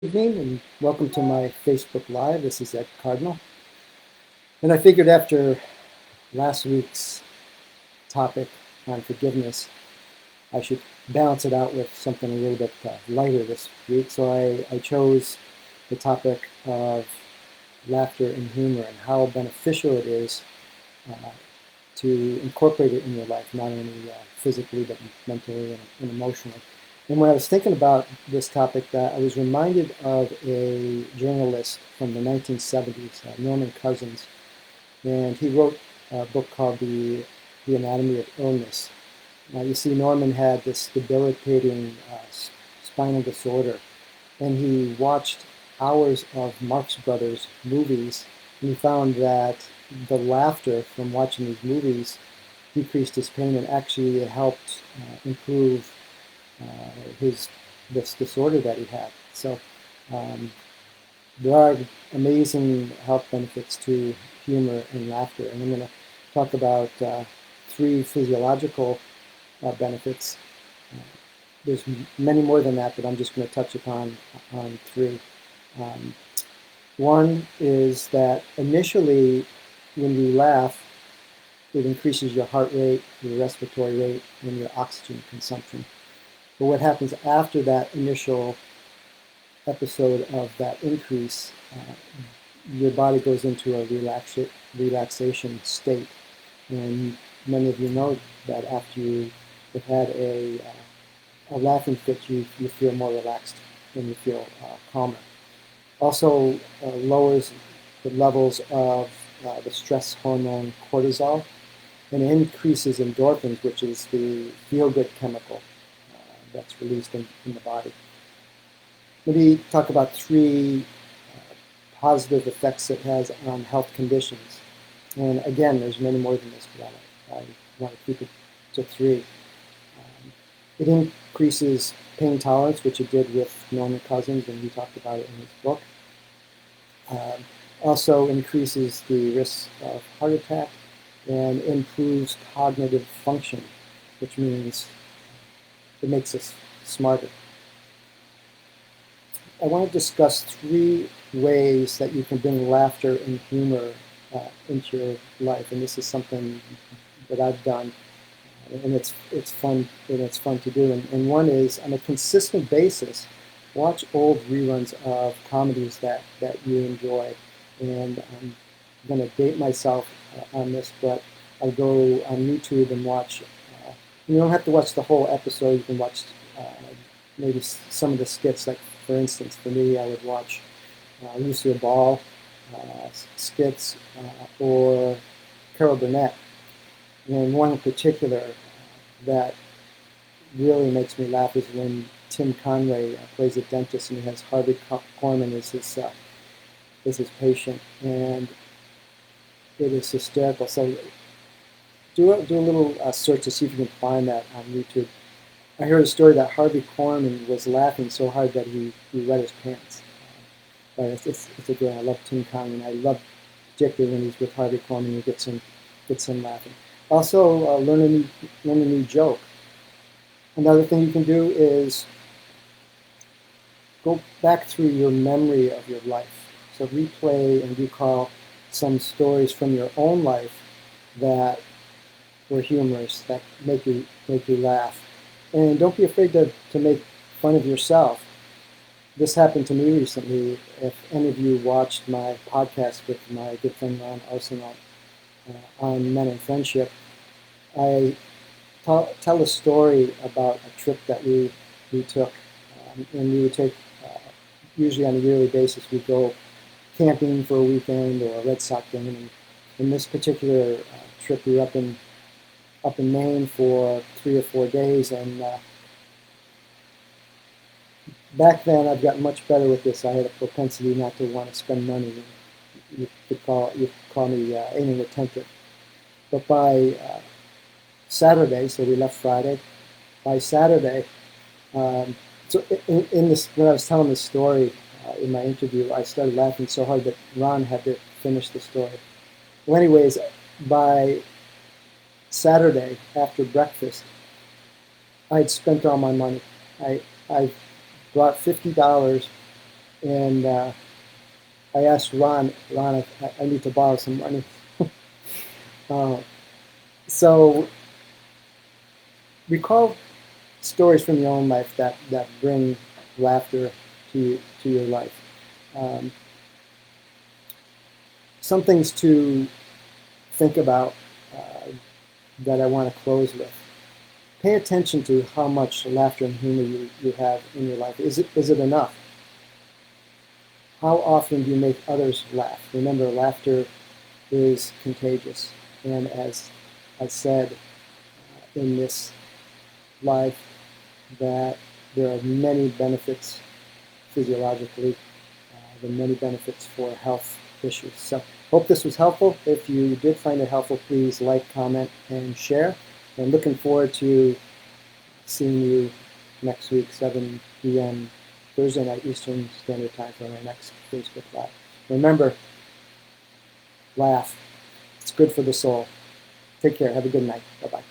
Evening and welcome to my Facebook Live. This is Ed Cardinal. And I figured after last week's topic on forgiveness, I should balance it out with something a little bit lighter this week. So I chose the topic of laughter and humor and how beneficial it is uh, to incorporate it in your life, not only physically, but mentally and emotionally. And when I was thinking about this topic, I was reminded of a journalist from the 1970s, Norman Cousins, and he wrote a book called The Anatomy of Illness. Now, you see, Norman had this debilitating spinal disorder, and he watched hours of Marx Brothers movies, and he found that the laughter from watching these movies decreased his pain and actually helped improve his this disorder that he had. So um, there are amazing health benefits to humor and laughter, and I'm going to talk about three physiological benefits. Uh, there's many more than that, but I'm just going to touch upon on three. Um, One is that initially, when you laugh, it increases your heart rate, your respiratory rate, and your oxygen consumption. But what happens after that initial episode of that increase, your body goes into a relaxation state. And many of you know that after you have had a laughing fit, you feel more relaxed and you feel calmer. Also lowers the levels of the stress hormone cortisol and increases endorphins, which is the feel-good chemical that's released in the body. Maybe talk about three positive effects it has on health conditions. And again, there's many more than this, but I want to keep it to three. It increases pain tolerance, which it did with Norman Cousins, and he talked about it in his book. Also increases the risk of heart attack and improves cognitive function, which means it makes us smarter. I want to discuss three ways that you can bring laughter and humor into your life, and this is something that I've done, and it's fun to do. And one is on a consistent basis, watch old reruns of comedies that you enjoy. And I'm going to date myself on this, but I go on YouTube and watch. You don't have to watch the whole episode. You can watch maybe some of the skits. Like for instance, for me, I would watch Lucille Ball skits or Carol Burnett. And one in particular that really makes me laugh is when Tim Conway plays a dentist and he has Harvey Korman as his patient, and it is hysterical. So do a little search to see if you can find that on YouTube. I heard a story that Harvey Korman was laughing so hard that he wet his pants. But it's a good. I love Tim Conway. I love particularly when he's with Harvey Korman, he gets him laughing. Also, learn a new joke. Another thing you can do is go back through your memory of your life. So replay and recall some stories from your own life that were humorous, that make you laugh. And don't be afraid to make fun of yourself. This happened to me recently. If any of you watched my podcast with my good friend Ron Arsenault on Men and Friendship, I tell a story about a trip that we took. And we would take, usually on a yearly basis, we'd go camping for a weekend or a Red Sox game. And in this particular trip, we were up in Maine for 3 or 4 days. And back then, I've gotten much better with this. I had a propensity not to want to spend money. You could call me anal-retentive. But by Saturday, so we left Friday. By Saturday, so in this, when I was telling this story in my interview, I started laughing so hard that Ron had to finish the story. Well, anyways, by Saturday after breakfast, I had spent all my money. I brought $50 And I asked Ron, I need to borrow some money. So recall stories from your own life that bring laughter to your life. Some things to think about that I want to close with. Pay attention to how much laughter and humor you have in your life. Is it enough? How often do you make others laugh? Remember, laughter is contagious. And as I said in this live, that there are many benefits physiologically, there are many benefits for health issues. So hope this was helpful. If you did find it helpful, please like, comment, and share. And looking forward to seeing you next week, 7 p.m. Thursday night Eastern Standard Time for our next Facebook Live. Remember, laugh. It's good for the soul. Take care. Have a good night. Bye-bye.